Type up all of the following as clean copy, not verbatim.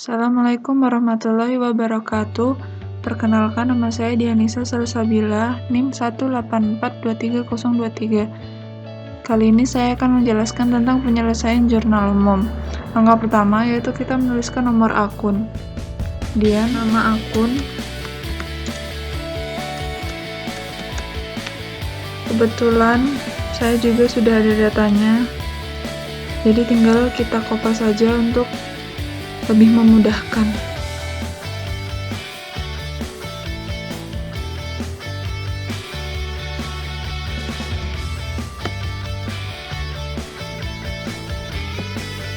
Assalamualaikum warahmatullahi wabarakatuh. Perkenalkan, nama saya Dianisa Salsabila, NIM 184230023. Kali ini saya akan menjelaskan tentang penyelesaian jurnal umum. Langkah pertama yaitu kita menuliskan nomor akun. Kemudian nama akun. Kebetulan saya juga sudah ada datanya, jadi tinggal kita copy saja untuk lebih memudahkan.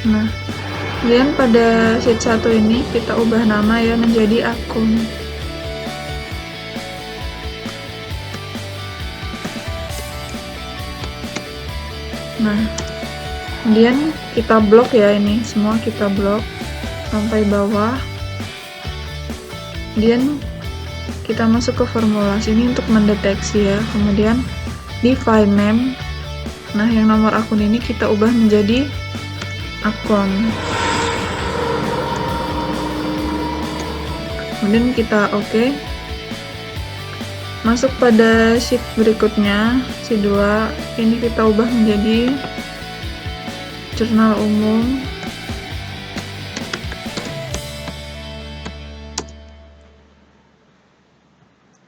Nah, kemudian pada sheet 1 ini kita ubah nama ya menjadi akun. Nah, kemudian kita blok ya, ini semua kita blok sampai bawah. Kemudian kita masuk ke formula sini untuk mendeteksi ya. Kemudian di file name, nah yang nomor akun ini kita ubah menjadi akun. Kemudian kita oke. Masuk pada sheet berikutnya, sheet 2, ini kita ubah menjadi jurnal umum.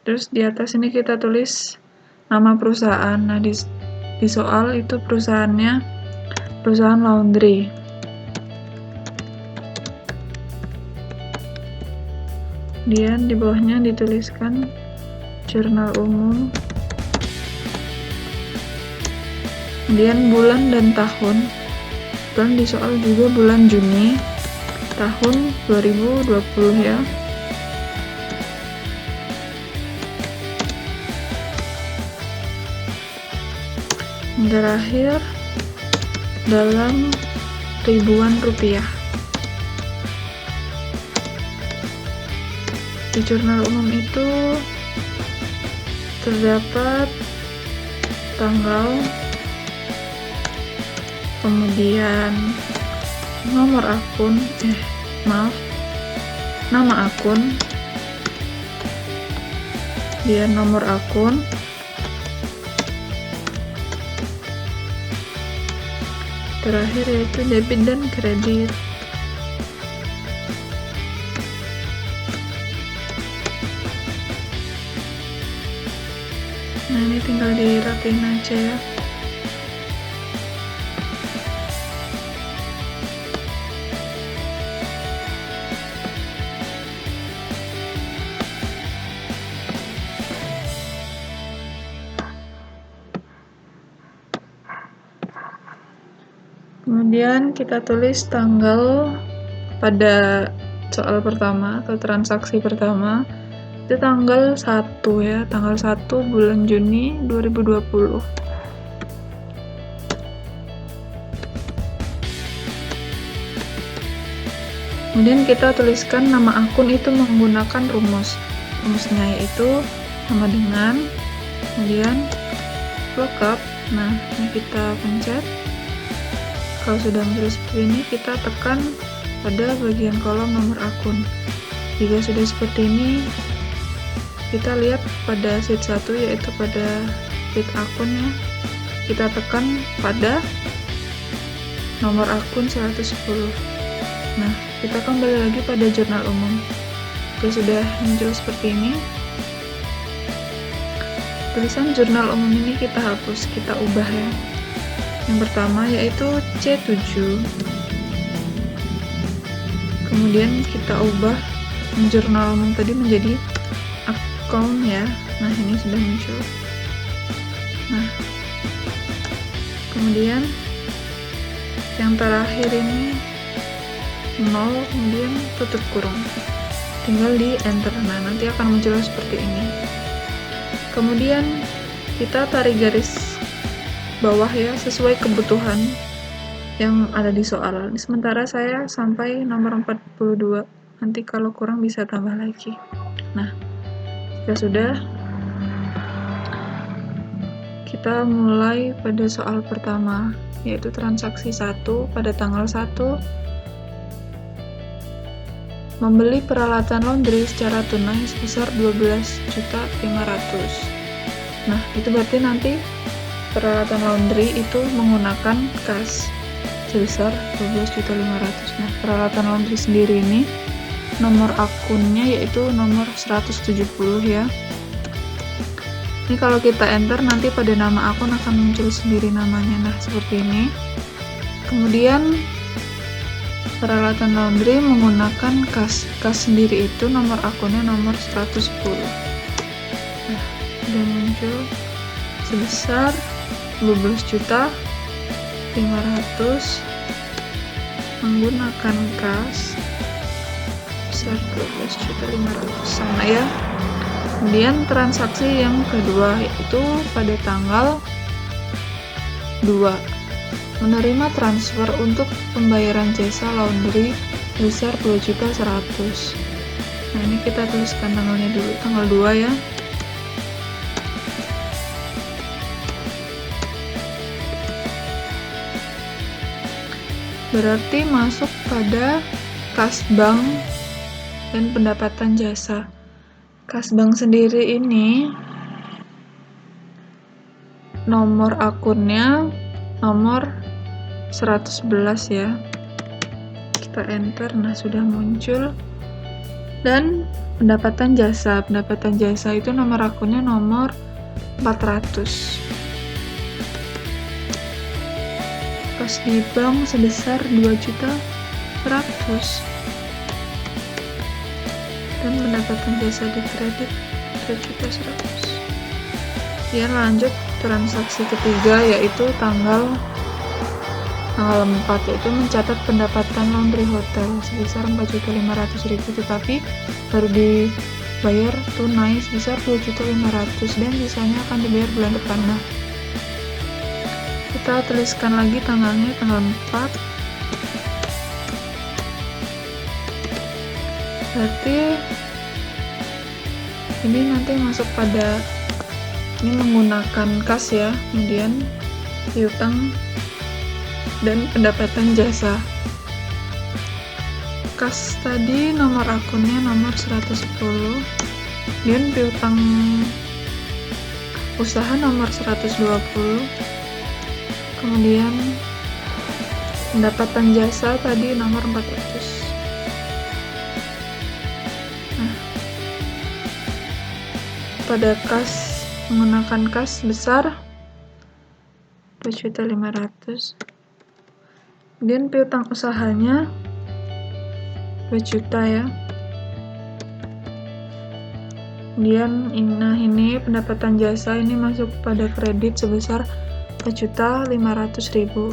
Terus di atas ini kita tulis nama perusahaan. Nah, di soal itu perusahaannya perusahaan laundry. Kemudian di bawahnya dituliskan jurnal umum. Kemudian bulan dan tahun. Dan di soal juga bulan Juni tahun 2020 ya. Yang terakhir dalam ribuan rupiah. Di jurnal umum itu terdapat tanggal, kemudian nomor akun, nama akun, kemudian nomor akun, terakhir yaitu debit dan kredit. Nah, ini tinggal dirapiin aja ya. Kemudian kita tulis tanggal pada soal pertama atau transaksi pertama itu tanggal 1 ya, tanggal 1 bulan Juni 2020. Kemudian kita tuliskan nama akun itu menggunakan rumusnya yaitu nama dengan, kemudian lookup. Nah, ini kita pencet. Kalau sudah muncul seperti ini, kita tekan pada bagian kolom nomor akun. Jika sudah seperti ini, kita lihat pada sheet 1 yaitu pada sheet akunnya, kita tekan pada nomor akun 110. Nah, kita kembali lagi pada jurnal umum. Jika sudah muncul seperti ini, tulisan jurnal umum ini kita hapus, kita ubah ya. Yang pertama yaitu C7. Kemudian kita ubah jurnal umum tadi menjadi akun ya. Nah, ini sudah muncul. Nah, kemudian yang terakhir ini 0, kemudian tutup kurung. Tinggal di enter. Nah, nanti akan muncul seperti ini. Kemudian kita tarik garis bawah ya sesuai kebutuhan yang ada di soal. Sementara saya sampai nomor 42. Nanti kalau kurang bisa tambah lagi. Nah, jika sudah, kita mulai pada soal pertama yaitu transaksi 1 pada tanggal 1 membeli peralatan laundry secara tunai sebesar 12.500.000. Nah, itu berarti nanti peralatan laundry itu menggunakan kas sebesar 12.500.000. Nah, peralatan laundry sendiri ini nomor akunnya yaitu nomor 170 ya. Ini kalau kita enter nanti pada nama akun akan muncul sendiri namanya. Nah, seperti ini. Kemudian peralatan laundry menggunakan kas sendiri itu nomor akunnya nomor 110. Nah, sudah muncul sebesar 12.500.000 menggunakan kas sebesar 12.500.000 sama ya. Kemudian transaksi yang kedua yaitu pada tanggal 2 menerima transfer untuk pembayaran jasa laundry sebesar 2.100.000. Nah, ini kita tuliskan tanggalnya dulu, tanggal 2 ya. Berarti masuk pada kas bank dan pendapatan jasa. Kas bank sendiri ini nomor akunnya nomor 111 ya. Kita enter, nah sudah muncul. Dan pendapatan jasa itu nomor akunnya nomor 400. Kas di bank sebesar 2.100.000 dan pendapatan jasa di kredit 2.100.000. Ya, lanjut transaksi ketiga yaitu tanggal 4 yaitu mencatat pendapatan laundry hotel sebesar 4.500.000 tetapi baru dibayar tunai sebesar 2.500.000 dan sisanya akan dibayar bulan depan. Nah, kita tuliskan lagi tanggalnya tanggal 4. Berarti ini nanti masuk pada ini menggunakan kas ya, kemudian piutang dan pendapatan jasa. Kas tadi nomor akunnya nomor 110, kemudian piutang usaha nomor 120, kemudian pendapatan jasa tadi nomor 400. Pada kas menggunakan kas besar 2.500.000. Kemudian piutang usahanya 2 juta ya. Kemudian ini pendapatan jasa ini masuk pada kredit sebesar 4.500.000.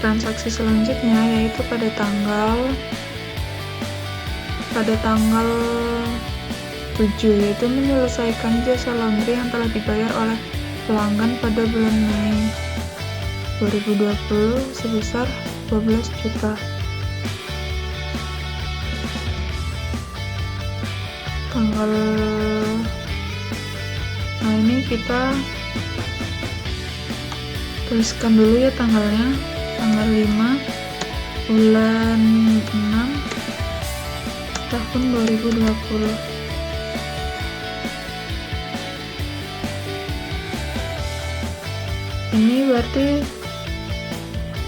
Transaksi selanjutnya yaitu pada tanggal 7 yaitu menyelesaikan jasa laundry yang telah dibayar oleh pelanggan pada bulan Mei 2020 sebesar 12 juta. Nah, ini kita tuliskan dulu ya tanggalnya, tanggal 5 bulan 6 tahun 2020. Ini berarti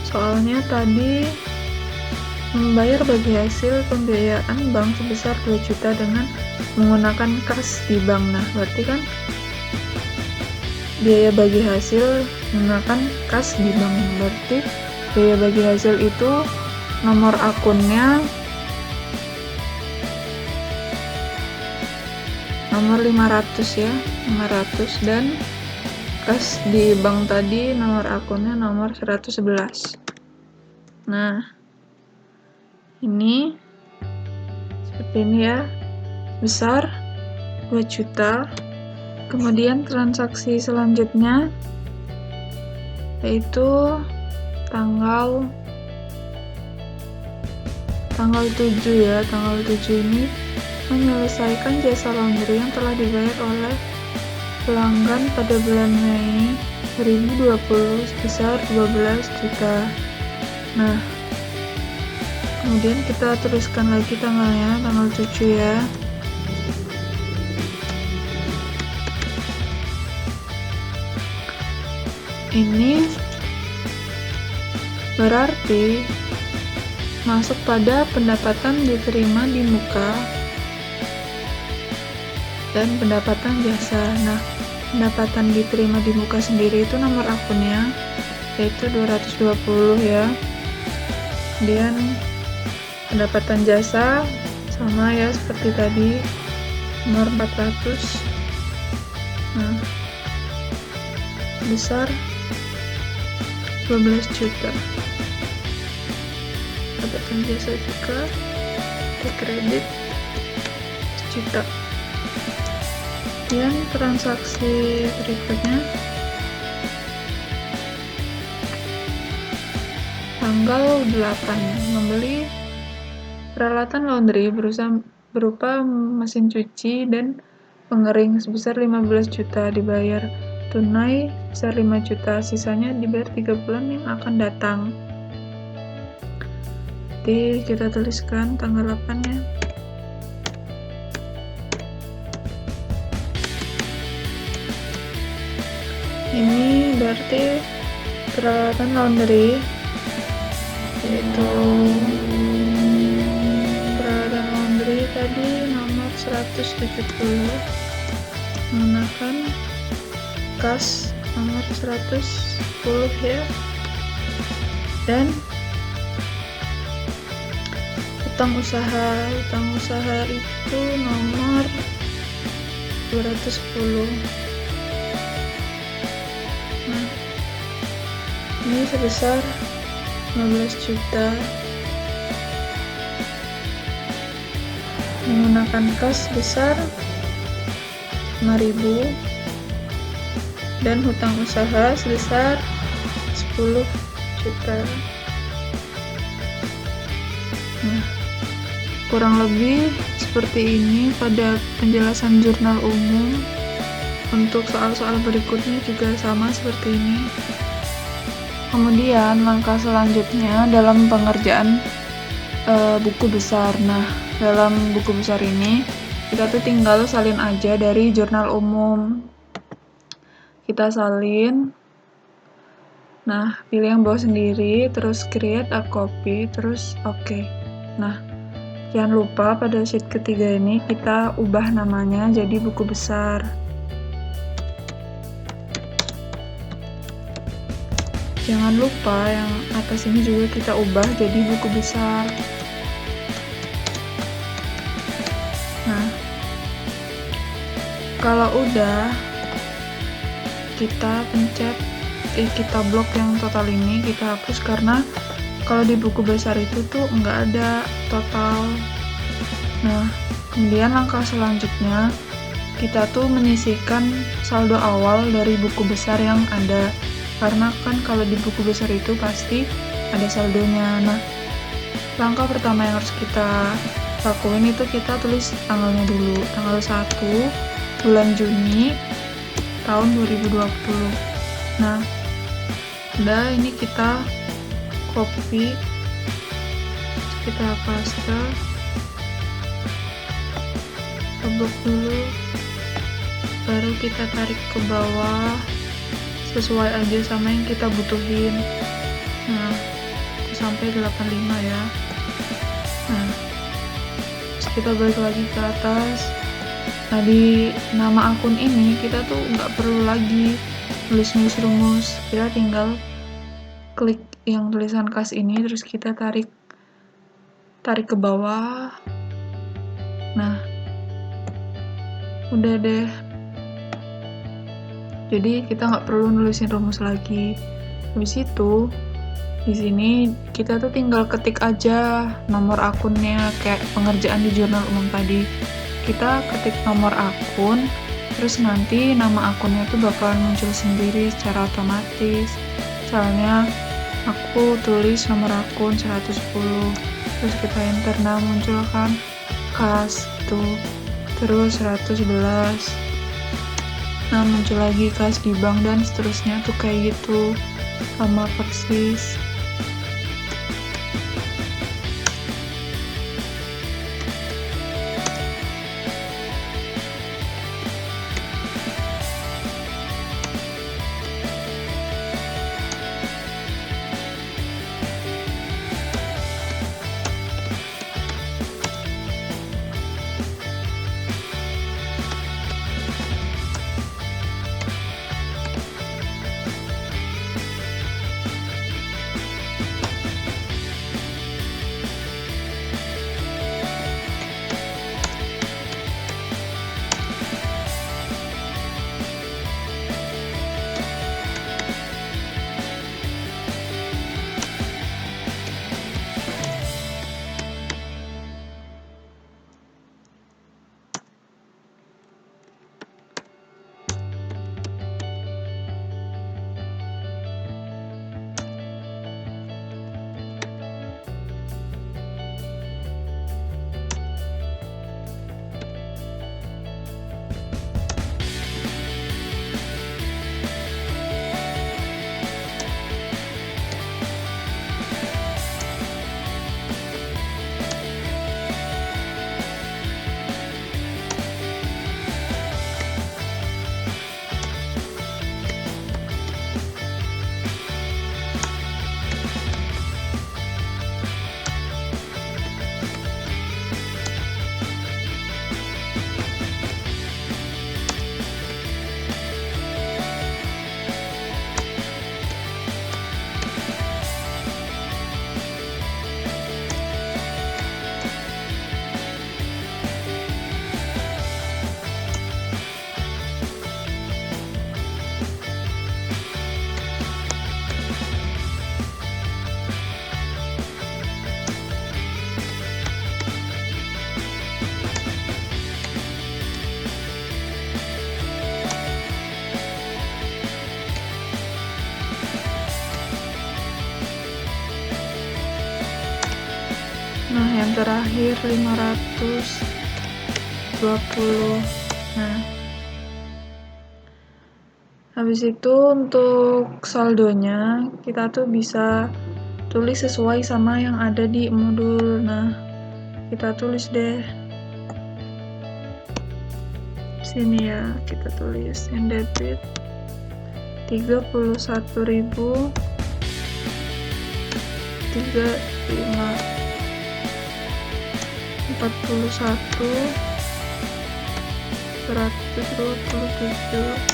soalnya tadi membayar bagi hasil pembiayaan bank sebesar 2 juta dengan menggunakan kas di bank. Nah, berarti kan biaya bagi hasil menggunakan kas di bank. Berarti biaya bagi hasil itu nomor akunnya nomor 500 ya, 500, dan kas di bank tadi nomor akunnya nomor 111. Nah, ini seperti ini ya, besar 2 juta. Kemudian transaksi selanjutnya yaitu tanggal 7 ya. Tanggal 7 ini menyelesaikan jasa laundry yang telah dibayar oleh pelanggan pada bulan Mei 2020 sebesar 12 juta. Nah, Kemudian kita tuliskan lagi tanggalnya, tanggal 7 ya. Ini berarti masuk pada pendapatan diterima di muka dan pendapatan jasa. Nah, pendapatan diterima di muka sendiri itu nomor akunnya yaitu 220 ya. Kemudian pendapatan jasa sama ya seperti tadi, nomor 400. Nah, besar 12 juta. Pendapatan jasa juga di kredit 1 juta. Kemudian transaksi berikutnya tanggal 8, membeli peralatan laundry berupa mesin cuci dan pengering sebesar 15 juta, dibayar tunai sebesar 5 juta, sisanya dibayar 3 bulan yang akan datang. Jadi kita tuliskan tanggal 8 ya. Ini berarti peralatan laundry, yaitu peralatan laundry tadi nomor 170 menggunakan kas nomor 110 ya. Dan utang usaha itu nomor 210. Nah, ini sebesar 15 juta menggunakan kas besar 5.000 dan hutang usaha sebesar 10 juta. Nah, kurang lebih seperti ini pada penjelasan jurnal umum. Untuk soal-soal berikutnya juga sama seperti ini. Kemudian langkah selanjutnya dalam pengerjaan buku besar. Nah, dalam buku besar ini kita tuh tinggal salin aja dari jurnal umum. Kita salin. Nah, pilih yang bawah sendiri, terus create a copy, terus oke. Nah, jangan lupa pada sheet ketiga ini kita ubah namanya jadi buku besar. Jangan lupa yang atas ini juga kita ubah jadi buku besar. Nah, kalau udah, kita pencet, kita blok yang total ini, kita hapus karena kalau di buku besar itu tuh nggak ada total. Nah, kemudian langkah selanjutnya kita tuh menyisihkan saldo awal dari buku besar yang ada. Karena kan kalau di buku besar itu pasti ada saldonya. Nah, langkah pertama yang harus kita lakuin itu kita tulis tanggalnya dulu. Tanggal 1 bulan Juni tahun 2020. Nah, udah ini kita copy, kita paste, blok dulu, baru kita tarik ke bawah sesuai aja sama yang kita butuhin. Nah, sampai 85 ya. Nah, terus kita balik lagi ke atas. Nah, di nama akun ini kita tuh nggak perlu lagi nulis rumus, kita tinggal klik yang tulisan kas ini, terus kita tarik ke bawah. Nah, udah deh. Jadi kita nggak perlu nulisin rumus lagi. Habis itu di sini kita tuh tinggal ketik aja nomor akunnya kayak pengerjaan di jurnal umum tadi. Kita ketik nomor akun, terus nanti nama akunnya tuh bakalan muncul sendiri secara otomatis. Misalnya aku tulis nomor akun 110, terus kita enter, nah muncul kan kas tuh, terus 111. Nah, muncul lagi kas di bank dan seterusnya tuh kayak gitu, sama persis. Nah, yang terakhir 520. Nah, habis itu untuk saldonya kita tuh bisa tulis sesuai sama yang ada di modul. Nah, kita tulis deh sini ya, kita tulis yang debit 31.000 41 127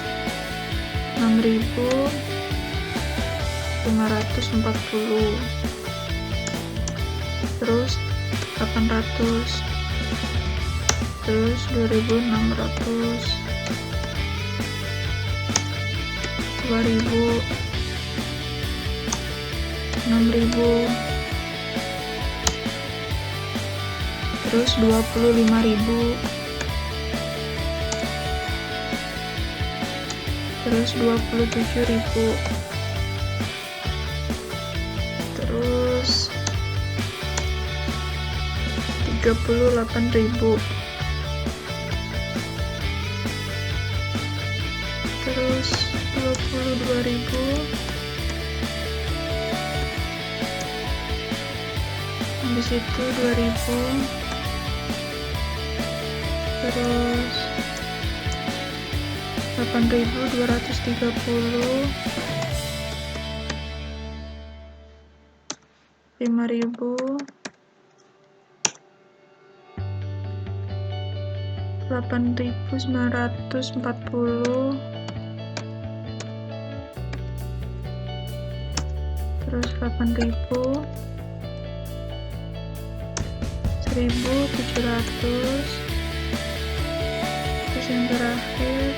6.540, terus 800, terus 2.600, 2.000, 6.000, terus 25.000, terus 27.000, terus 38.000, terus 22.000, habis itu 2.000, terus 8.230, 5.000, 8.940, terus 8.000, 1.700, terus yang terakhir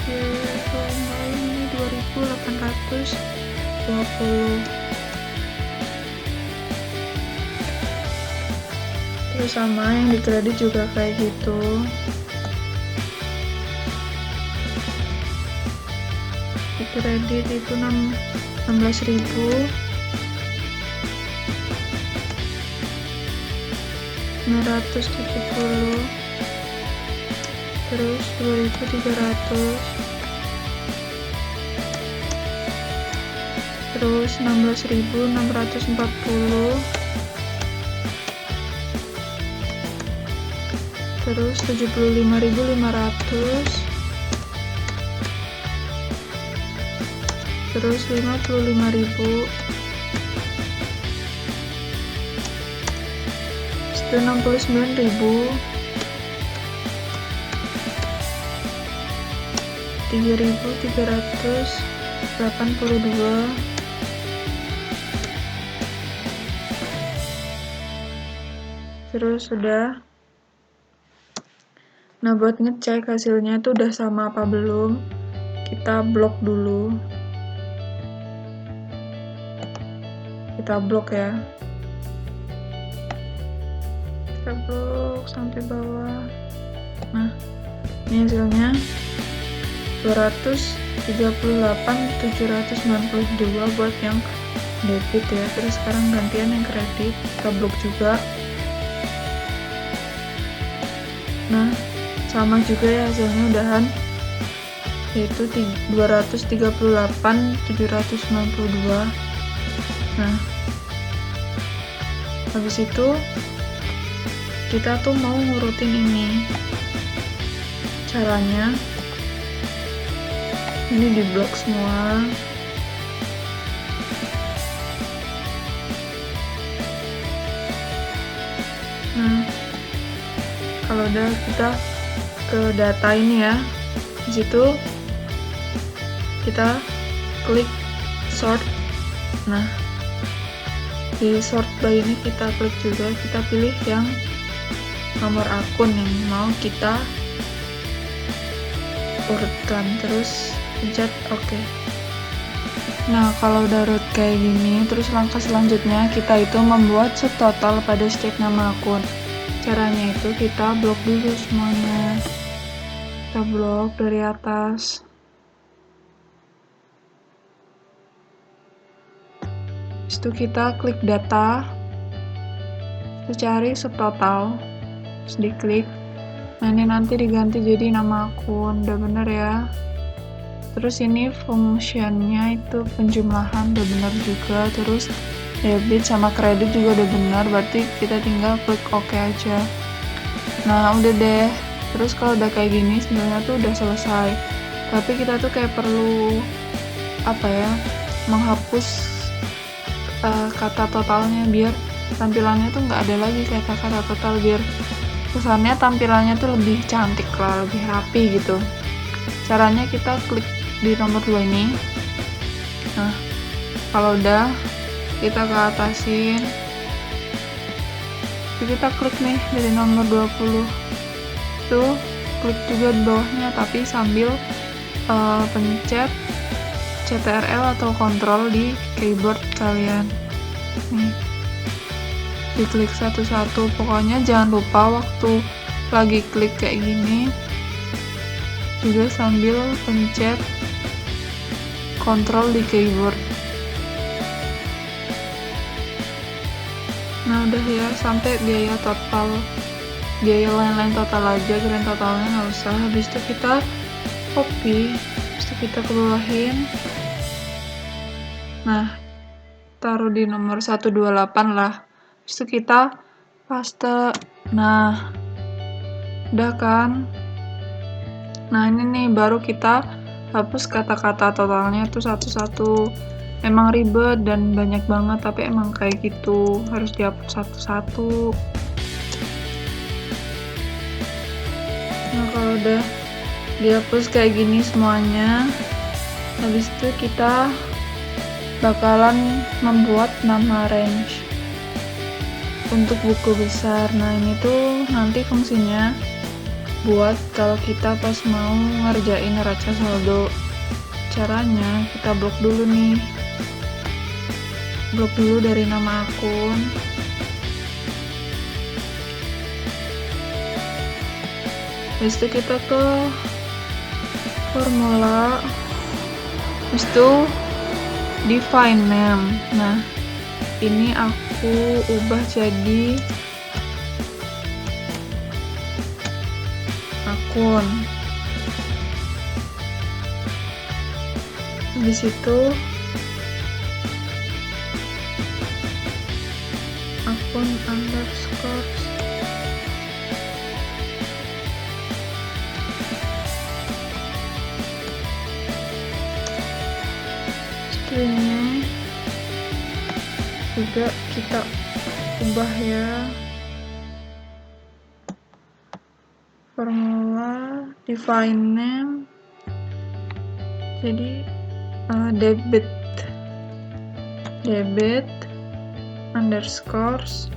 yang lain ini 2.820. Terus sama yang di kredit juga kayak gitu. Di kredit itu 16.000, 970, terus 2.300, terus 16.640, terus 75.500, terus 55.000, itu 69.000, 3.382, terus sudah. Nah, buat ngecek hasilnya itu udah sama apa belum, kita blok dulu. Kita blok ya. Kita blok sampai bawah. Nah, ini hasilnya 238.792 buat yang debit ya. Terus sekarang gantian yang kredit, kita blok juga. Nah, sama juga ya hasilnya udahan, yaitu 238.792. Nah, habis itu kita tuh mau ngurutin ini. Caranya ini di blok semua. Nah, kalau udah kita ke data ini ya, di situ kita klik sort. Nah, di sort by ini kita klik juga, kita pilih yang nomor akun yang mau kita urutkan, terus pencet OK. Nah, kalau udah root kayak gini, terus langkah selanjutnya kita itu membuat subtotal pada setiap nama akun. Caranya itu kita blok dulu semuanya. Kita blok dari atas. Habis itu kita klik data. terus cari subtotal, terus diklik. Nah ini nanti diganti jadi nama akun, udah bener ya. Terus ini functionnya itu penjumlahan udah bener juga, terus debit sama kredit juga udah bener, berarti kita tinggal klik OK aja. Nah udah deh, terus kalau udah kayak gini sebenarnya tuh udah selesai, tapi kita tuh kayak perlu menghapus kata totalnya biar tampilannya tuh nggak ada lagi kata-kata total, biar kesannya tampilannya tuh lebih cantik lah, lebih rapi gitu. Caranya kita klik di nomor 2 ini. Nah kalau udah kita ke atasin, kita klik nih dari nomor 20 tuh, klik juga di bawahnya tapi sambil pencet CTRL atau kontrol di keyboard kalian nih, diklik satu-satu. Pokoknya jangan lupa waktu lagi klik kayak gini juga sambil pencet kontrol di keyboard. Nah udah ya, sampai biaya lain-lain total aja, grand totalnya nggak usah. Habis itu kita copy, habis itu kita kebawahin. Nah taruh di nomor 128 lah, habis itu kita paste. Nah udah kan. Nah ini nih baru kita hapus kata-kata totalnya tuh satu-satu. Emang ribet dan banyak banget, tapi emang kayak gitu, harus dihapus satu-satu. Nah kalau udah dihapus kayak gini semuanya, habis itu kita bakalan membuat nama range untuk buku besar. Nah ini tuh nanti fungsinya buat kalau kita pas mau ngerjain neraca saldo. Caranya kita blok dulu nih, blok dulu dari nama akun. Habis itu kita ke formula, habis itu define name. Nah ini aku ubah jadi akun. Habis itu akun underscore, stringnya juga kita ubah ya, formula define name jadi debit underscores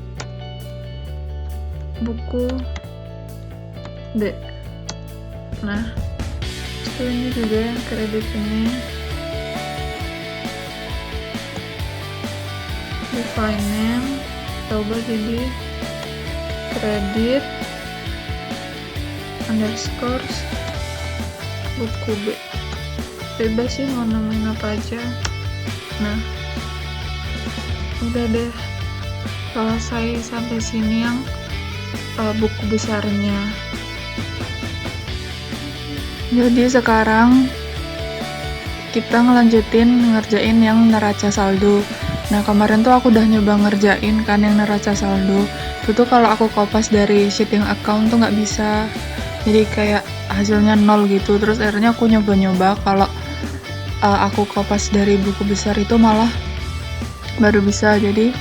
buku B. Nah itu ini juga yang kredit ini, define name coba jadi kredit underscores buku B. Bebas sih mau namain apa aja. Nah udah deh selesai sampai sini yang buku besarnya. Jadi sekarang kita ngelanjutin ngerjain yang neraca saldo. Nah kemarin tuh aku udah nyoba ngerjain kan yang neraca saldo. Itu tuh kalau aku kopas dari sheet yang account tuh nggak bisa, jadi kayak hasilnya 0 gitu. Terus akhirnya aku nyoba-nyoba kalau aku kopas dari buku besar itu malah baru bisa. Jadi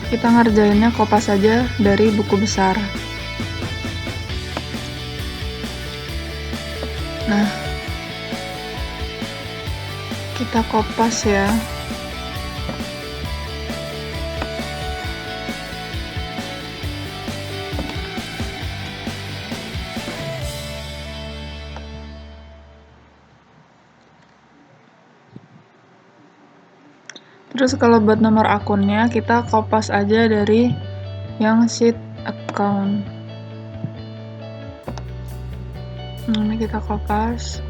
kita ngerjainnya kopas aja dari buku besar. Nah kita kopas ya. Terus kalau buat nomor akunnya kita kopas aja dari yang sheet account. Nah, ini kita kopas.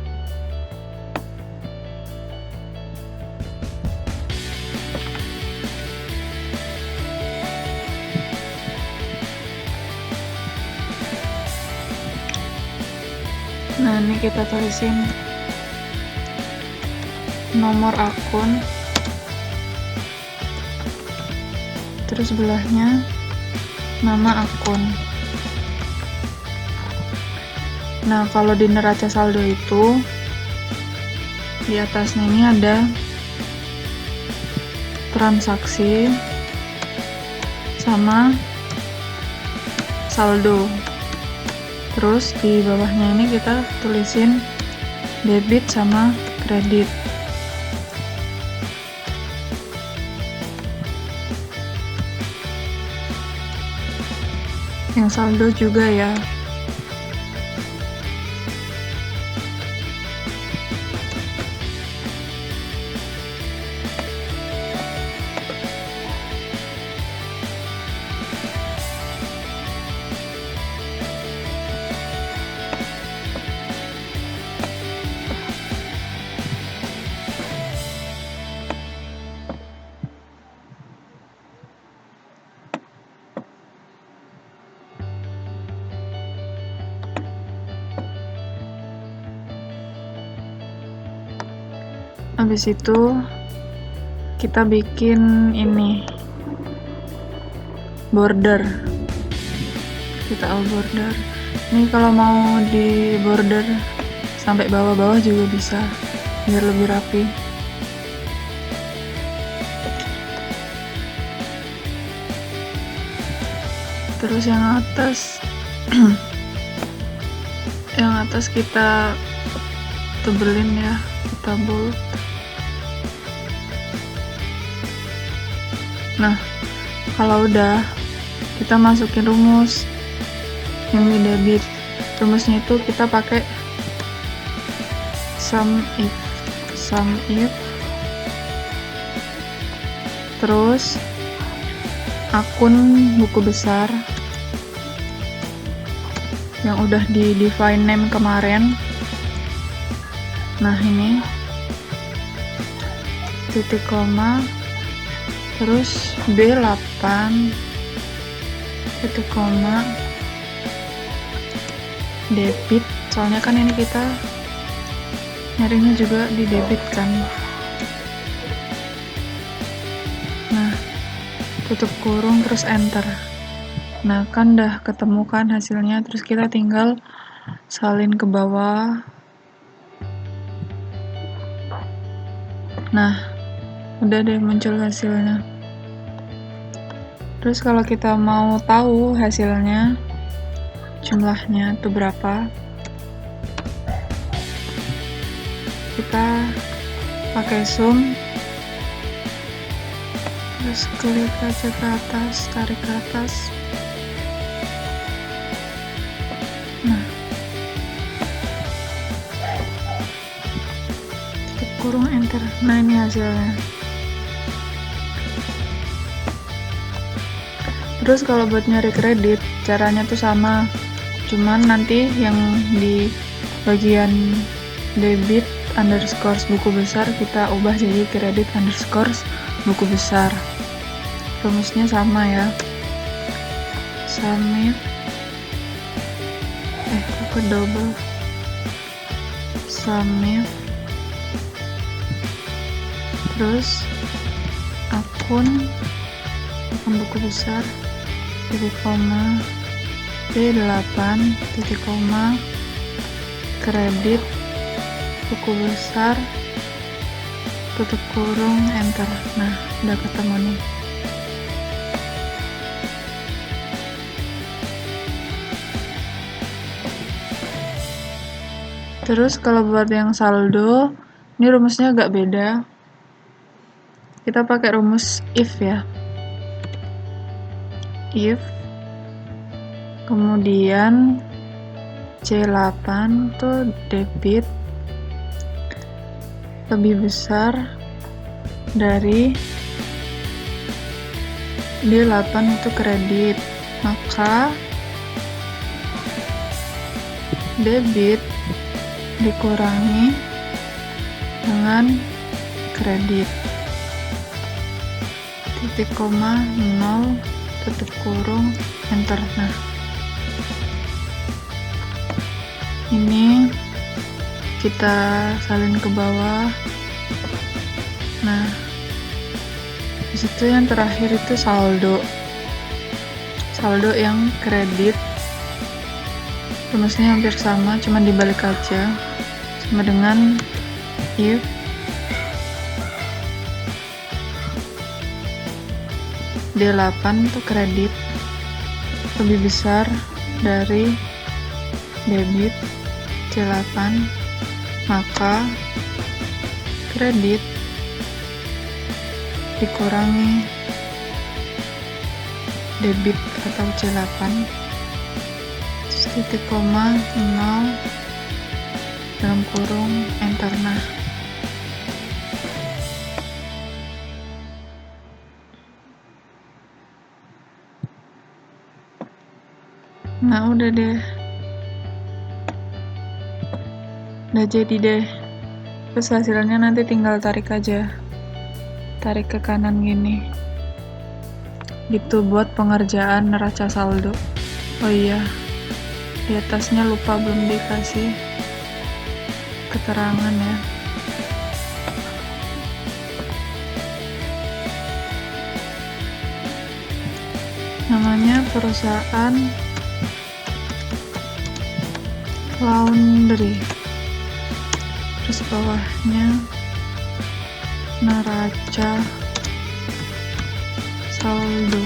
Nah, ini kita tulisin nomor akun, terus sebelahnya nama akun. Nah, kalau di neraca saldo itu di atasnya ini ada transaksi sama saldo. Terus di bawahnya ini kita tulisin debit sama kredit. Yang saldo juga ya. Habis itu kita bikin ini border, kita border. Ini kalau mau di border sampai bawah-bawah juga bisa, biar lebih rapi. Terus yang atas yang atas kita tebelin ya, kita bold. Nah, kalau udah, kita masukin rumus yang di debit. Rumusnya itu kita pakai sum if, terus akun buku besar yang udah di define name kemarin. Nah, ini titik koma, terus B8 titik koma debit, soalnya kan ini kita nyarinya juga di debit kan. Nah, tutup kurung terus enter. Nah, kan udah ketemu kan hasilnya, terus kita tinggal salin ke bawah. Nah, udah deh muncul hasilnya. Terus kalau kita mau tahu hasilnya, jumlahnya itu berapa, kita pakai sum, terus klik aja ke atas, tarik ke atas. Nah, tutup kurung enter. Nah, ini hasilnya. Terus kalau buat nyari kredit, caranya tuh sama, cuman nanti yang di bagian debit underscore buku besar kita ubah jadi kredit underscore buku besar. Rumusnya sama ya, sum if double sum if, terus akun buku besar titik koma B8 titik koma kredit buku besar tutup kurung enter. Nah, udah ketemu nih. Terus kalau buat yang saldo, ini rumusnya agak beda. Kita pakai rumus if ya. If kemudian C8 tuh debit lebih besar dari D8 itu kredit, maka debit dikurangi dengan kredit. Titik koma 0 tutup kurung enter. Nah, ini kita salin ke bawah. Nah, disitu yang terakhir itu saldo yang kredit, rumusnya hampir sama, cuma dibalik aja, sama dengan if D8 itu kredit lebih besar dari debit C8, maka kredit dikurangi debit atau C8, titik koma 0 dalam kurung enter. Nah udah deh, udah jadi deh. Terus hasilnya nanti tinggal tarik aja, tarik ke kanan gini gitu buat pengerjaan neraca saldo. Oh iya, di atasnya lupa belum dikasih keterangan ya. Namanya perusahaan laundry, terus bawahnya neraca saldo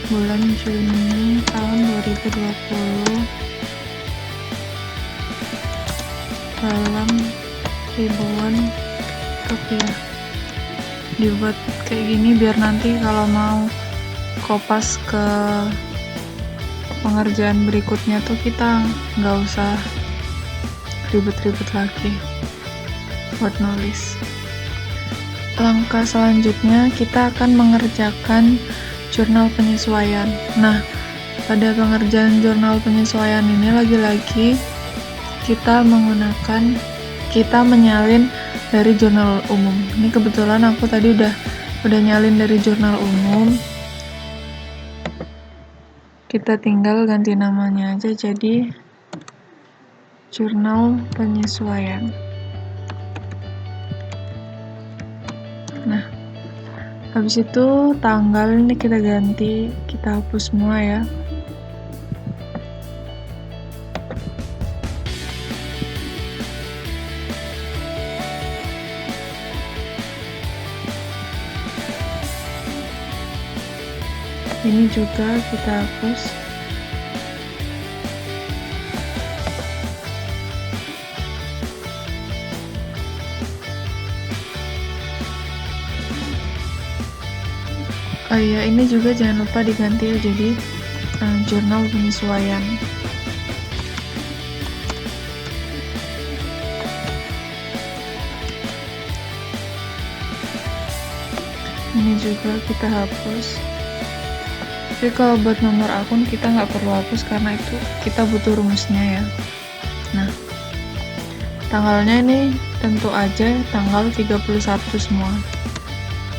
bulan Juni tahun 2020 dalam ribuan rupiah. Dibuat kayak gini biar nanti kalau mau kopas ke pengerjaan berikutnya tuh kita nggak usah ribet-ribet lagi buat nulis. Langkah selanjutnya kita akan mengerjakan jurnal penyesuaian. Nah, pada pengerjaan jurnal penyesuaian ini lagi-lagi kita menyalin dari jurnal umum. Ini kebetulan aku tadi udah nyalin dari jurnal umum. Kita tinggal ganti namanya aja jadi jurnal penyesuaian. Nah, habis itu tanggal ini kita ganti, kita hapus semua ya. Ini juga kita hapus. Oh iya, ini juga jangan lupa diganti ya jadi jurnal penyesuaian. Ini juga kita hapus. Tapi kalau buat nomor akun kita nggak perlu hapus karena itu kita butuh rumusnya ya. Nah, tanggalnya ini tentu aja tanggal 31 semua.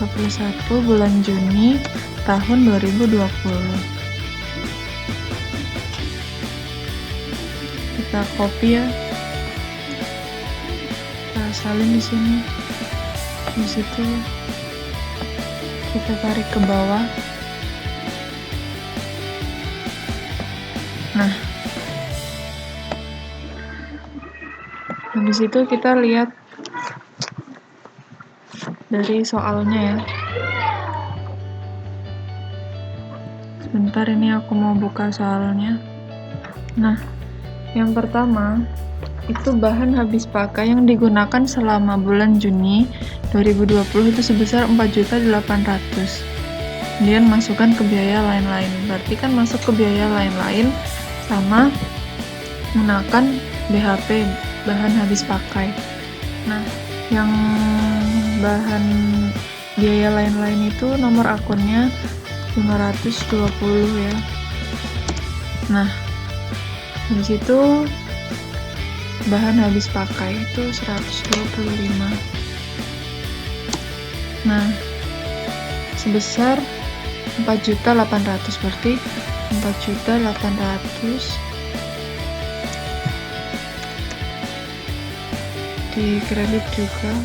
31 bulan Juni tahun 2020. Kita copy ya. Kita salin di sini. Di situ kita tarik ke bawah. Nah, habis itu kita lihat dari soalnya ya. Sebentar, ini aku mau buka soalnya. Nah, yang pertama itu bahan habis pakai yang digunakan selama bulan Juni 2020 itu sebesar 4.800.000. Kemudian masukkan ke biaya lain-lain. Berarti kan masuk ke biaya lain-lain sama menggunakan BHP, bahan habis pakai. Nah, yang bahan biaya lain-lain itu nomor akunnya 520 ya. Nah, habis itu bahan habis pakai itu 125. Nah, sebesar 4.800.000, berarti 4.800.000 di kredit juga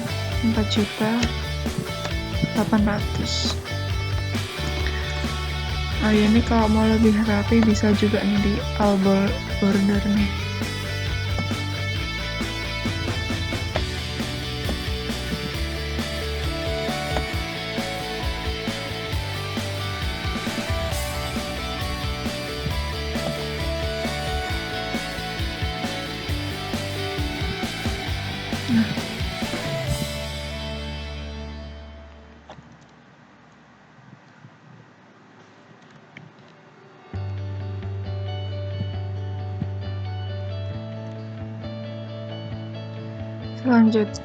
4.800.000. Oh ya, ini kalau mau lebih rapi bisa juga nih di all border nih.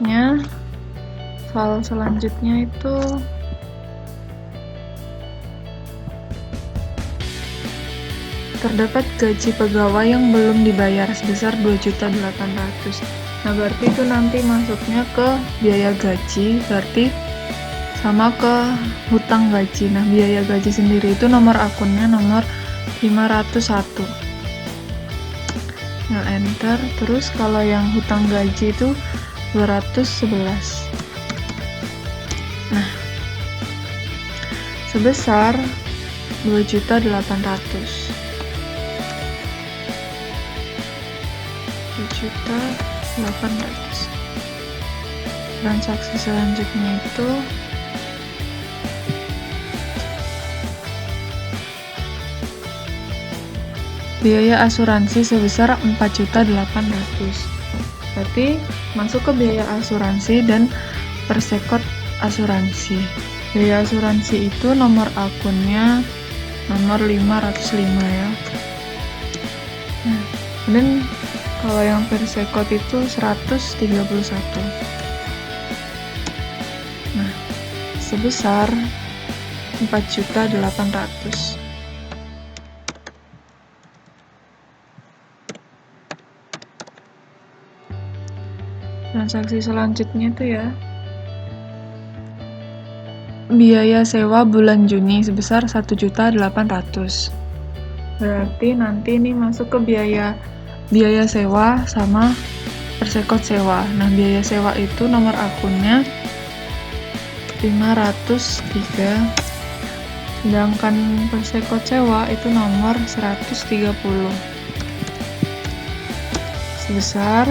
Nah, file selanjutnya itu terdapat gaji pegawai yang belum dibayar sebesar 2.800.000. Nah, berarti itu nanti masuknya ke biaya gaji, berarti sama ke hutang gaji. Nah, biaya gaji sendiri itu nomor akunnya nomor 501. Nah, enter. Terus kalau yang hutang gaji itu 211. Nah, sebesar 2.800.000. 2.800.000. Transaksi selanjutnya itu biaya asuransi sebesar 4.800.000. Berarti masuk ke biaya asuransi dan persekot asuransi. Biaya asuransi itu nomor akunnya nomor 505 ya. Nah, dan kalau yang persekot itu 131. Nah, sebesar 4.800.000. Transaksi selanjutnya itu ya, biaya sewa bulan Juni sebesar 1.800.000. Berarti nanti ini masuk ke biaya sewa sama persekot sewa. Nah, biaya sewa itu nomor akunnya 503, sedangkan persekot sewa itu nomor 130 sebesar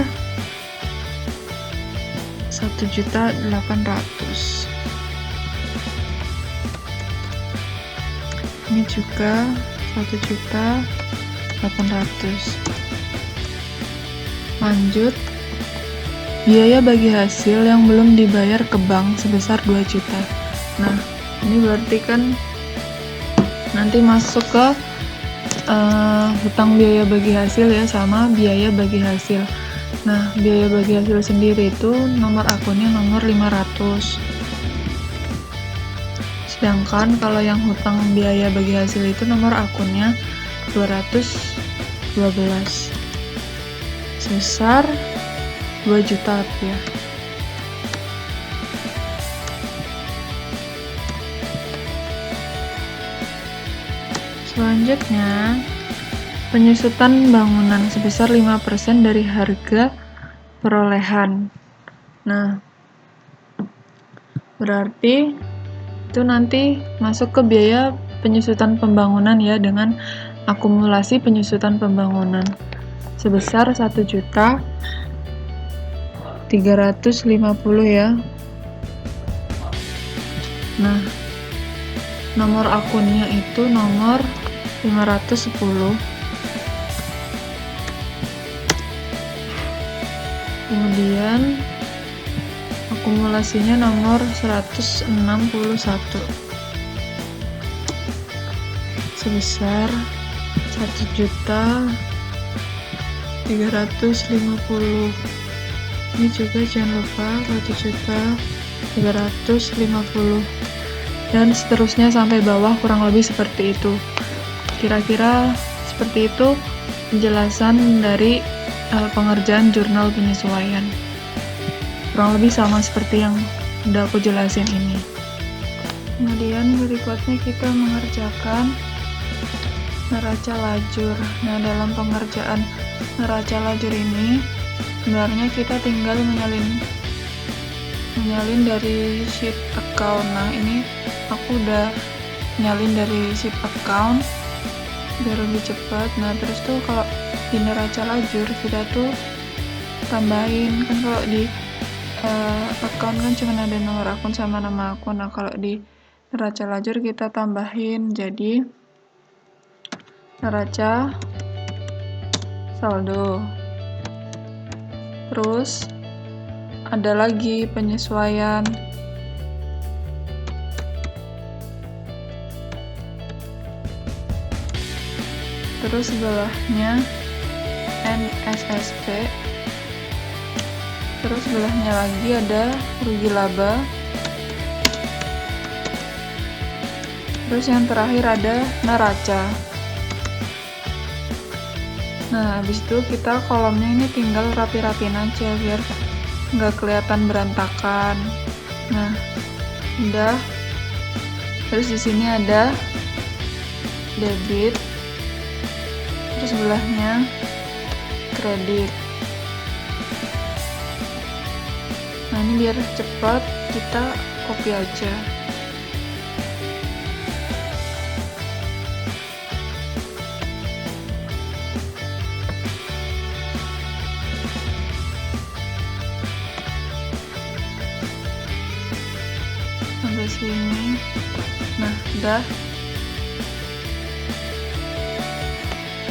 1.800.000. Ini juga 1.800.000. Lanjut, biaya bagi hasil yang belum dibayar ke bank sebesar 2 juta. Nah, ini berarti kan nanti masuk ke hutang biaya bagi hasil ya, sama biaya bagi hasil. Nah, biaya bagi hasil sendiri itu nomor akunnya nomor 500. Sedangkan kalau yang hutang biaya bagi hasil itu nomor akunnya 212. Sebesar 2 juta rupiah. Selanjutnya, penyusutan bangunan sebesar 5% dari harga perolehan. Nah, berarti itu nanti masuk ke biaya penyusutan pembangunan ya, dengan akumulasi penyusutan pembangunan sebesar 1.350.000 ya. Nah, nomor akunnya itu nomor 510. Kemudian akumulasinya nomor 161 sebesar 1.350.000. Ini juga jangan lupa 1.350.000 dan seterusnya sampai bawah, kurang lebih seperti itu. Kira-kira seperti itu penjelasan dari pengerjaan jurnal penyesuaian. Kurang lebih sama seperti yang udah aku jelasin ini. Kemudian berikutnya kita mengerjakan neraca lajur. Nah, dalam pengerjaan neraca lajur ini sebenarnya kita tinggal menyalin dari sheet account. Nah, ini aku udah nyalin dari sheet account biar lebih cepat. Nah, terus tuh kalau di neraca lajur kita tuh tambahin, kan kalau di account kan cuma ada nomor akun sama nama akun. Nah, kalau di neraca lajur kita tambahin jadi neraca saldo. Terus ada lagi penyesuaian. Terus sebelahnya NSSP. Terus sebelahnya lagi ada rugi laba. Terus yang terakhir ada neraca. Nah, habis itu kita kolomnya ini tinggal rapi-rapiin aja biar nggak kelihatan berantakan. Nah, udah. Terus di sini ada debit. Terus sebelahnya kredit. Nah, ini biar cepat kita copy aja. Sampai sini. Nah, udah.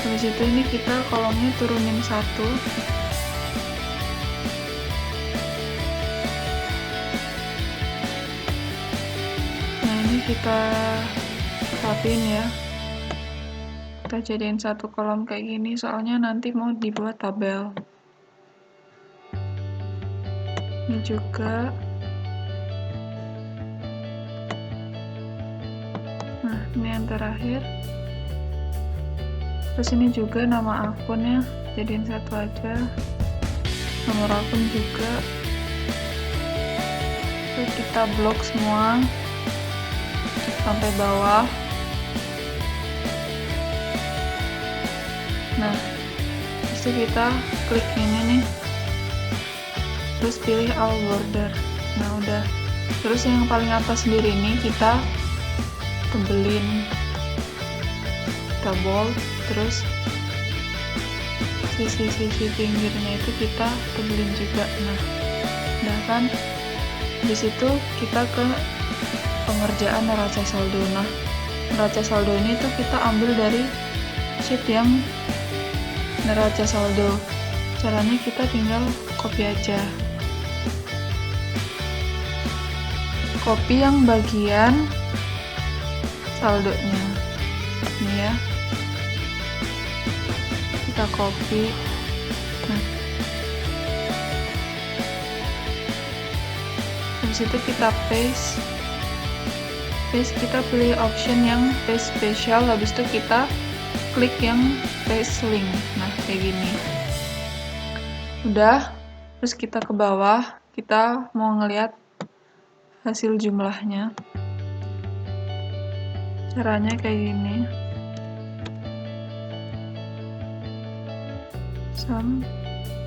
Habis itu ini kita kolomnya turunin 1. Nah, ini kita rapiin ya. Kita jadiin satu kolom kayak gini, soalnya nanti mau dibuat tabel. Ini juga. Nah, ini yang terakhir. Terus ini juga nama akunnya, jadiin satu aja. Nomor akun juga. Terus kita blok semua sampai bawah. Nah, terus kita klik ini nih. Terus pilih all border. Nah, udah. Terus yang paling atas sendiri ini kita tebelin. Kita bold, terus sisi-sisi pinggirnya itu kita tebelin juga. Nah, udah kan? Di situ kita ke pengerjaan neraca saldo. Nah, neraca saldo ini tuh kita ambil dari sheet yang neraca saldo. Caranya kita tinggal copy aja. Copy yang bagian saldonya. Ini ya. Kita copy. Nah, habis itu kita paste. Kita pilih option yang paste spesial, habis itu kita klik yang paste link. Nah, kayak gini. Udah, terus kita ke bawah, kita mau ngeliat hasil jumlahnya. Caranya kayak gini.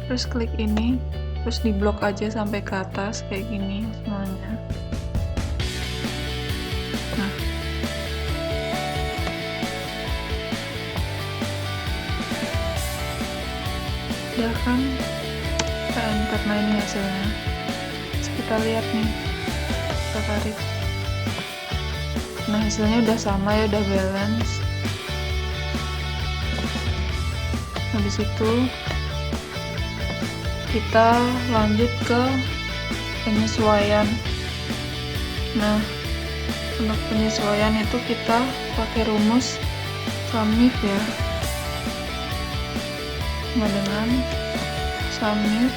Terus klik ini, terus di blok aja sampai ke atas kayak gini semuanya. Nah, udah kan, kita enter. Nah, ini hasilnya. Terus kita lihat nih, kita tarik. Nah, hasilnya udah sama ya, udah balance. Habis itu kita lanjut ke penyesuaian. Nah, untuk penyesuaian itu kita pakai rumus SUMIF ya. Sama dengan SUMIF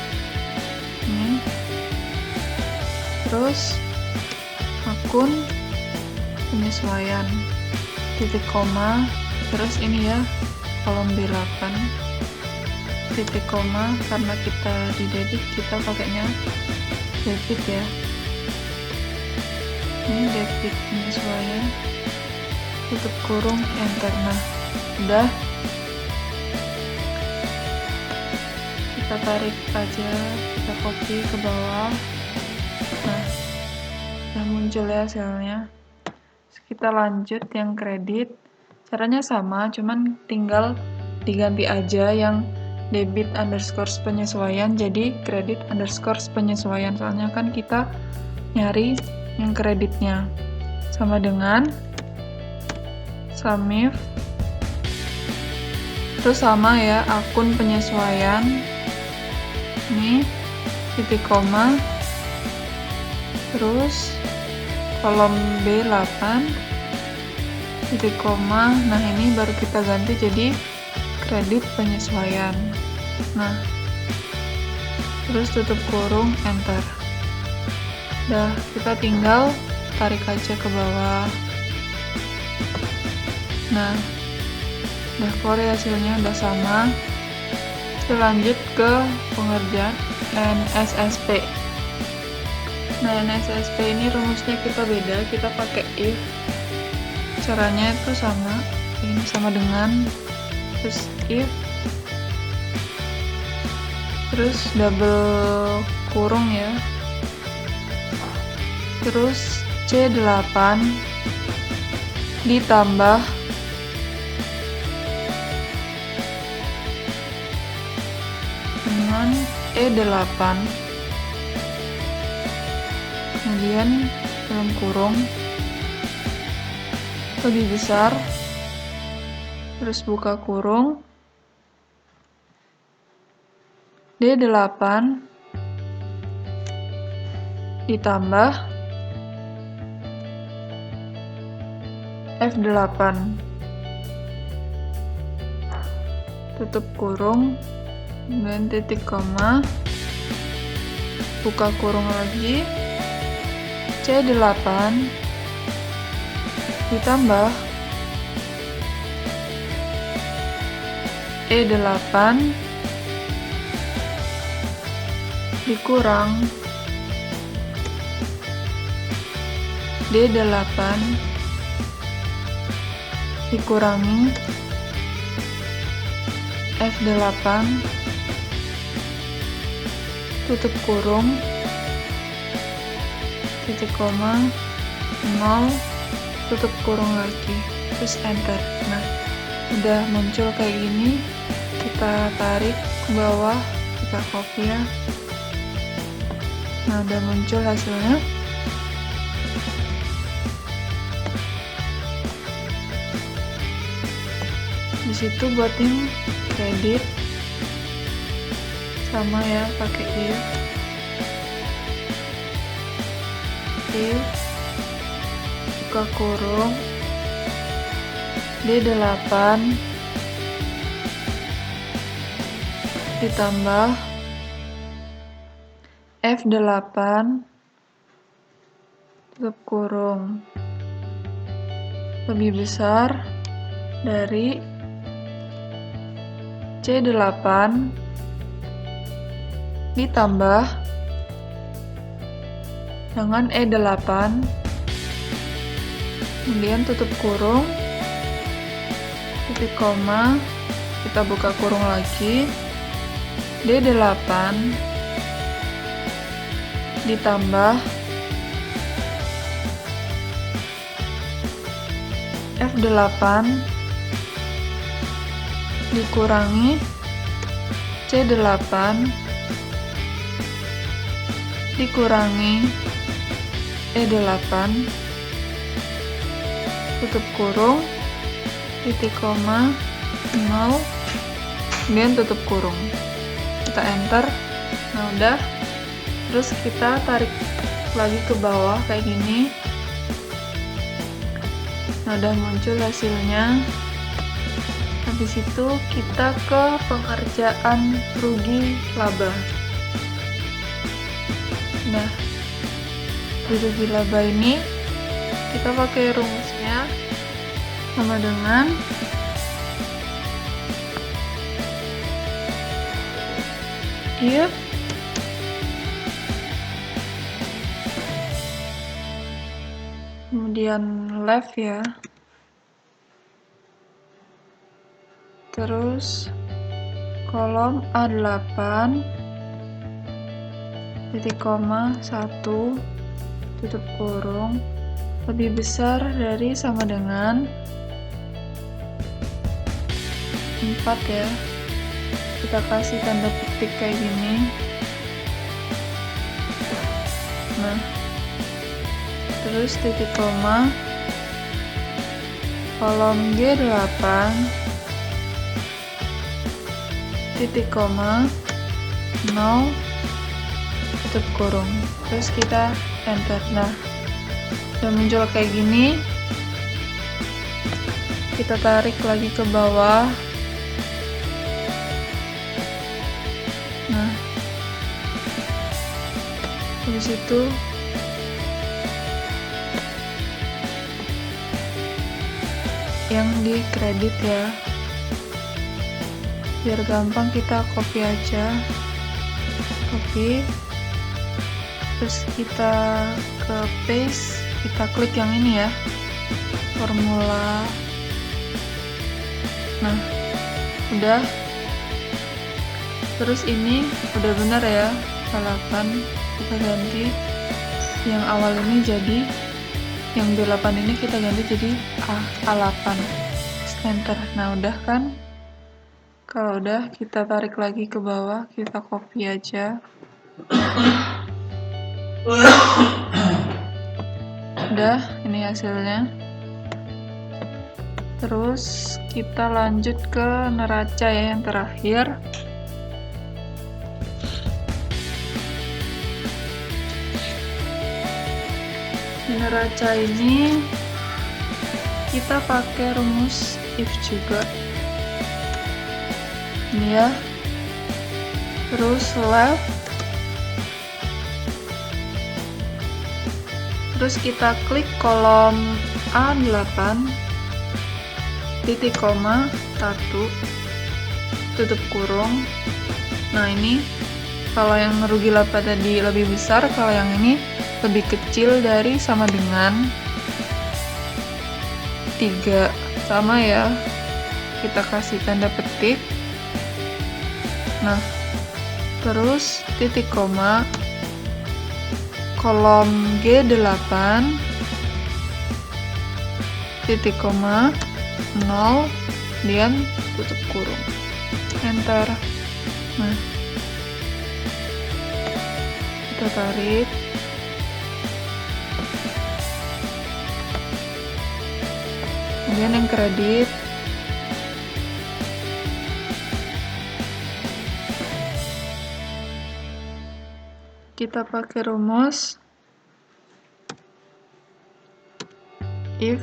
ini. Terus akun penyesuaian, titik koma, terus ini ya kolom B8, titik koma, karena kita di debit kita pakainya debit ya. Ini debit penyesuaian, tutup kurung, enter. Nah, udah. kita tarik aja, kita copy ke bawah. Nah, udah muncul ya hasilnya. Terus kita lanjut yang kredit. Caranya sama, cuman tinggal diganti aja yang debit underscore penyesuaian jadi kredit underscore penyesuaian, soalnya kan kita nyari yang kreditnya. Sama dengan SUMIF, terus sama ya akun penyesuaian, ini titik koma, terus kolom B8 titik koma. Nah, ini baru kita ganti jadi kredit penyesuaian. Nah, terus tutup kurung, enter. Udah, kita tinggal tarik aja ke bawah. Nah, udah keluar hasilnya, udah sama. Kita lanjut ke pengerjaan NSSP. Nah, NSSP ini rumusnya kita beda, kita pakai if. Caranya itu sama, ini sama dengan terus if, terus double kurung ya, terus C8 ditambah dengan E8, kemudian dalam kurung lebih besar, terus buka kurung, D8 ditambah F8, tutup kurung, kemudian titik koma, buka kurung lagi, C8 ditambah E8 dikurang D8 dikurangi F8, tutup kurung, titik koma, 0, tutup kurung lagi, terus enter. Nah, udah muncul kayak gini, kita tarik ke bawah, kita copy ya. Nah, udah muncul hasilnya. Di situ buatin kredit sama ya, pakai if buka kurung D8 ditambah F8 tutup kurung lebih besar dari C8 ditambah dengan E8, kemudian tutup kurung, titik koma, kita buka kurung lagi, D8 ditambah F8 dikurangi C8 dikurangi E8, tutup kurung, titik koma, 0, kemudian tutup kurung, kita enter. Nah, udah, terus kita tarik lagi ke bawah kayak gini. Nah, udah muncul hasilnya. Habis itu kita ke pengerjaan rugi laba. Nah, di rugi laba ini kita pakai rumusnya sama dengan if kemudian left ya, terus kolom A8 titik koma 1 tutup kurung lebih besar dari sama dengan 4 ya. Kita kasih tanda petik kayak gini. Nah, terus titik koma kolom G8 titik koma 0 tutup kurung, terus kita enter. Nah, udah muncul kayak gini, kita tarik lagi ke bawah. Nah, habis itu yang di kredit ya, biar gampang kita copy aja, copy, terus kita ke paste, kita klik yang ini ya, formula. Nah, udah. Terus ini udah benar ya, A8 kita ganti, yang awal ini jadi, yang B8 ini kita ganti jadi A8, enter. Nah, udah kan? Kalau udah, kita tarik lagi ke bawah, kita copy aja. Udah, ini hasilnya. Terus kita lanjut ke neraca ya, yang terakhir. Di neraca ini kita pakai rumus if juga. Ini ya. Terus left. Terus kita klik kolom A8 titik koma 1 tutup kurung. Nah, ini kalau yang rugi laba tadi lebih besar, kalau yang ini lebih kecil dari sama dengan 3. Sama ya, kita kasih tanda petik. Nah, terus titik koma kolom G8 titik koma 0 kemudian tutup kurung, enter. Nah, kita tarik. Kemudian yang kredit, kita pakai rumus if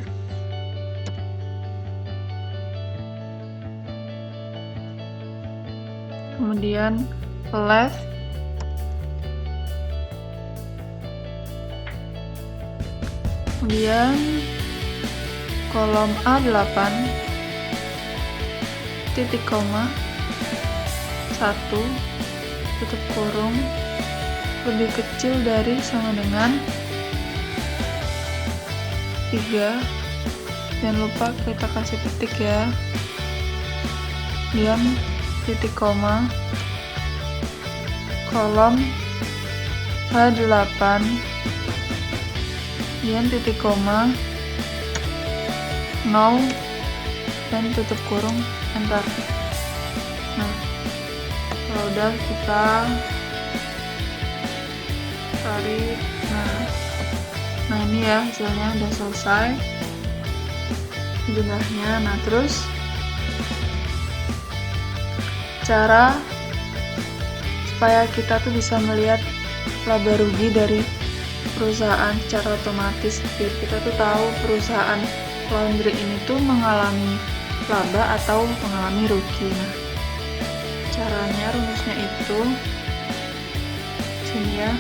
kemudian left kemudian kolom A8 titik koma 1 tutup kurung lebih kecil dari sama dengan 3. Jangan lupa kita kasih petik ya, kemudian titik koma kolom H8 kemudian titik koma 0 dan tutup kurung, enter. Nah, kalau udah kita tarik. Nah ini ya hasilnya udah selesai jumlahnya. Nah, terus cara supaya kita tuh bisa melihat laba rugi dari perusahaan secara otomatis, biar kita tuh tahu perusahaan laundry ini tuh mengalami laba atau mengalami rugi. Nah, caranya rumusnya itu sini ya,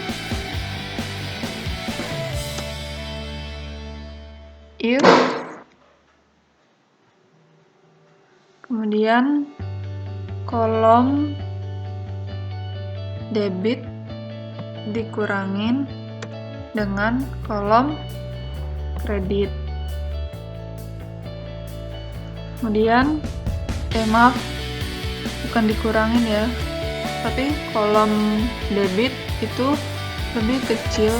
if kemudian kolom debit dikurangin dengan kolom kredit. Kemudian bukan dikurangin ya, tapi kolom debit itu lebih kecil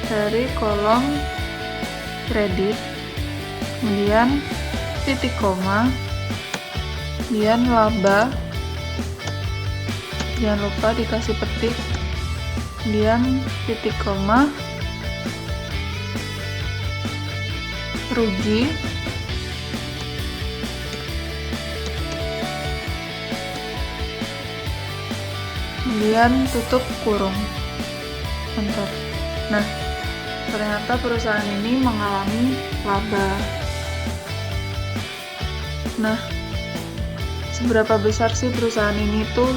dari kolom kredit. Kemudian titik koma, kemudian laba, jangan lupa dikasih petik, kemudian titik koma, rugi, kemudian tutup kurung, enter. Nah, ternyata perusahaan ini mengalami laba. Nah, seberapa besar sih perusahaan ini tuh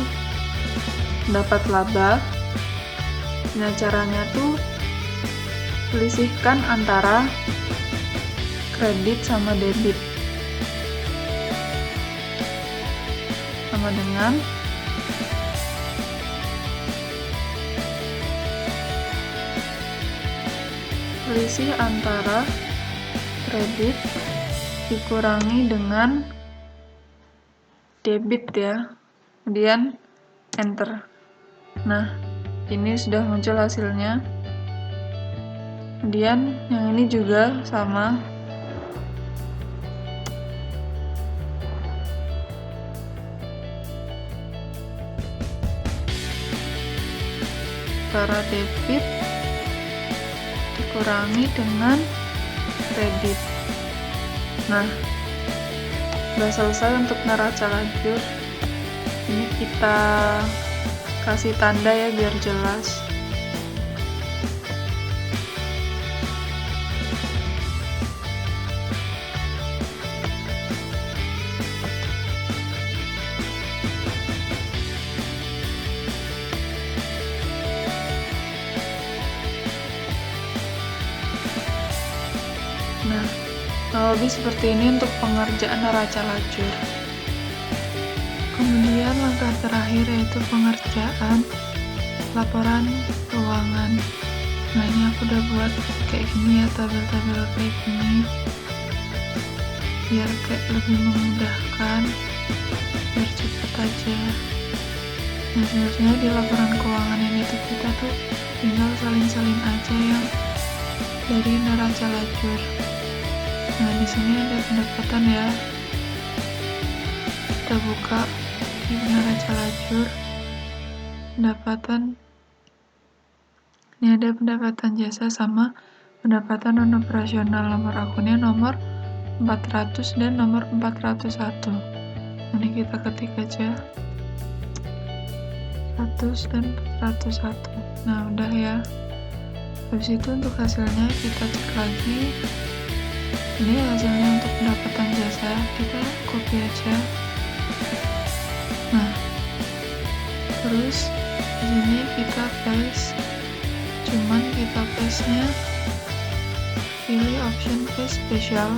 dapat laba? Nah, caranya tuh selisihkan antara kredit sama debit. Sama dengan selisih antara kredit dikurangi dengan debit ya, kemudian enter. Nah, ini sudah muncul hasilnya. Kemudian yang ini juga sama, antara debit dikurangi dengan kredit. Nah, udah selesai untuk neraca lajur. Ini kita kasih tanda ya biar jelas. Nah, lebih seperti ini untuk pengerjaan neraca lajur. Kemudian langkah terakhir yaitu pengerjaan laporan keuangan. Nah, ini aku udah buat kayak gini ya, tabel-tabel kayak gini, biar kayak lebih memudahkan, biar cepet aja. Nah, sebenarnya di laporan keuangan ini tuh kita tuh tinggal salin-salin aja yang dari neraca lajur. Nah, di sini ada pendapatan ya. Kita buka di neraca lajur. Pendapatan. Ini ada pendapatan jasa sama pendapatan non operasional. Nomor akunnya nomor 400 dan nomor 401. Ini kita ketik aja 100 dan 401. Nah, udah ya. Habis itu untuk hasilnya kita cek lagi. Ini hasilnya untuk pendapatan jasa, kita copy aja. Nah, terus di sini kita paste, cuman kita paste-nya pilih option paste spesial,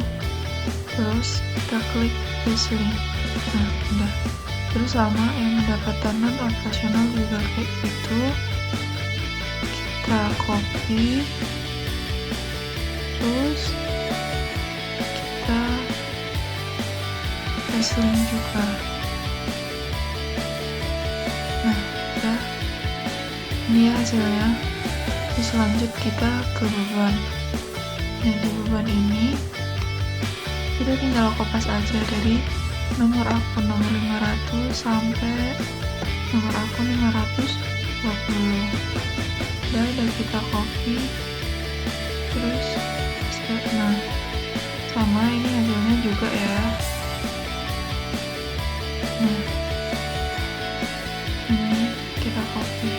terus kita klik paste link. Nah, udah. Terus sama yang pendapatan non operasional juga kayak gitu, kita copy, terus kita paste link juga. Nah, udah. Ini ya hasilnya. Terus lanjut kita ke beban. Nah, di beban ini kita tinggal kopas aja dari nomor akun nomor 500 sampai nomor akun 520. Udah kita copy, terus nah, sama ini hasilnya juga ya. Nah, ini kita copy.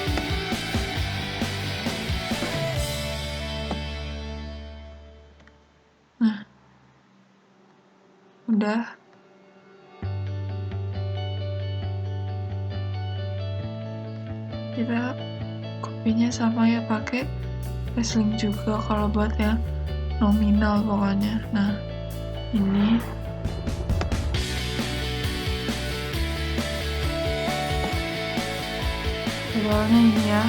Nah, udah. Kita kopinya sama ya, pakai paste link juga kalau buat yang nominal pokoknya. Nah, ini awalnya ini ya.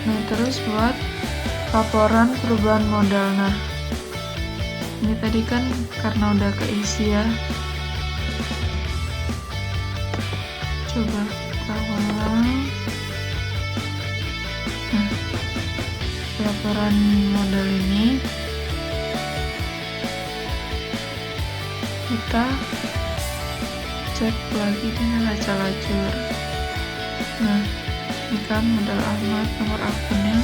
Nah, terus buat laporan perubahan modal. Nah, ini tadi kan karena udah keisi ya. Coba kita ulang. Nah, laporan modal ini kita cek lagi di neraca lajur. Nah, ini kan modal Ahmad, nomor akunnya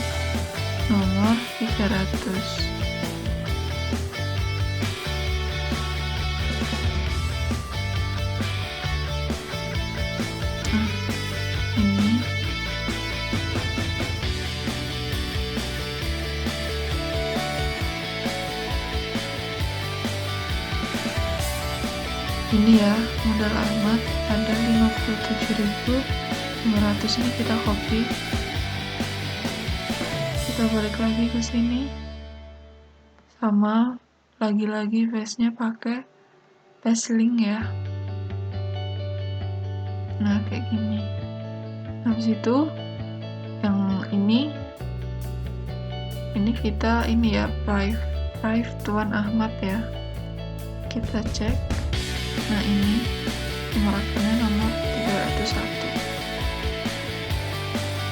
nomor 300. Nah, ini ya modal Ahmad ada 57.500. ini kita copy, kita balik lagi ke sini, sama lagi-lagi paste-nya pakai paste link ya. Nah, kayak gini. Habis itu yang ini kita ini ya prive Tuan Ahmad ya. Kita cek. Nah, ini nomor akunnya nomor 301.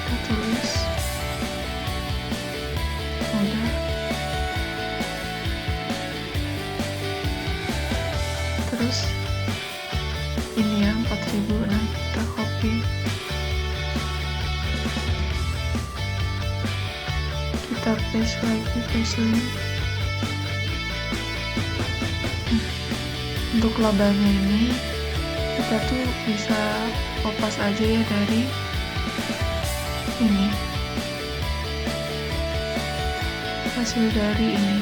Kita tulis. Udah. Terus ini ya 4.000. Nah, kita copy. Kita paste lagi, paste link. Untuk labanya ini kita tuh bisa kopas aja ya dari ini, hasil dari ini.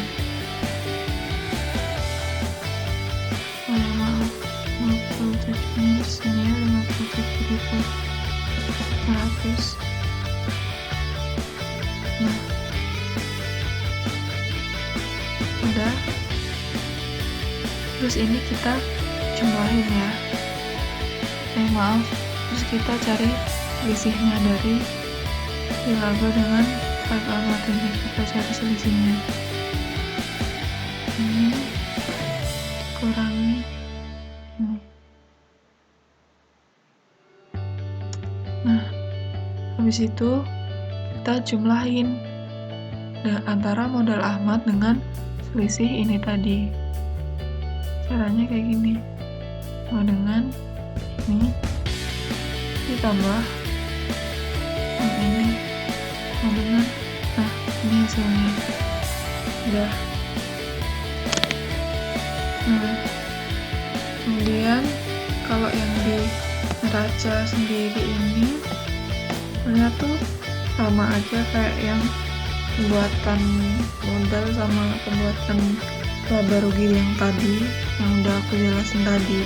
Oh ya, maaf, 57 ini disini ya, 57.500. Nah, udah. Terus ini kita jumlahin ya. Maaf. Terus kita cari selisihnya dari laba dengan Ahmad ini. Kita cari selisihnya. Ini kurangi ini. Nah, habis itu kita jumlahin antara modal Ahmad dengan selisih ini tadi. Caranya kayak gini. Mau dengan ini ditambah yang ini, mau dengan, nah ini hasilnya. Udah. Nah, kemudian kalau yang di neraca sendiri ini ternyata tuh sama aja kayak yang pembuatan modal sama pembuatan laba rugi yang tadi, yang udah aku jelasin tadi.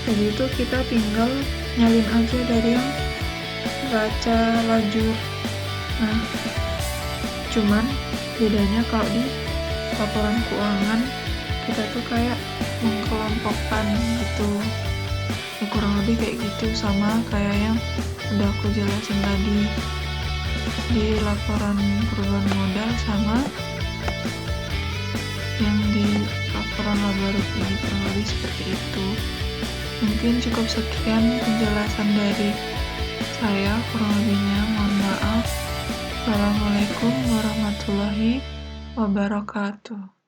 Jadi itu kita tinggal nyalin aja dari yang neraca lajur. Nah, cuman bedanya kalau di laporan keuangan kita tuh kayak mengkelompokkan gitu ya, kurang lebih kayak gitu, sama kayak yang udah aku jelasin tadi di laporan perubahan modal sama yang di laporan laba rugi, kurang lebih seperti itu. Mungkin cukup sekian penjelasan dari saya, kurang lebihnya mohon maaf. Assalamualaikum warahmatullahi wabarakatuh.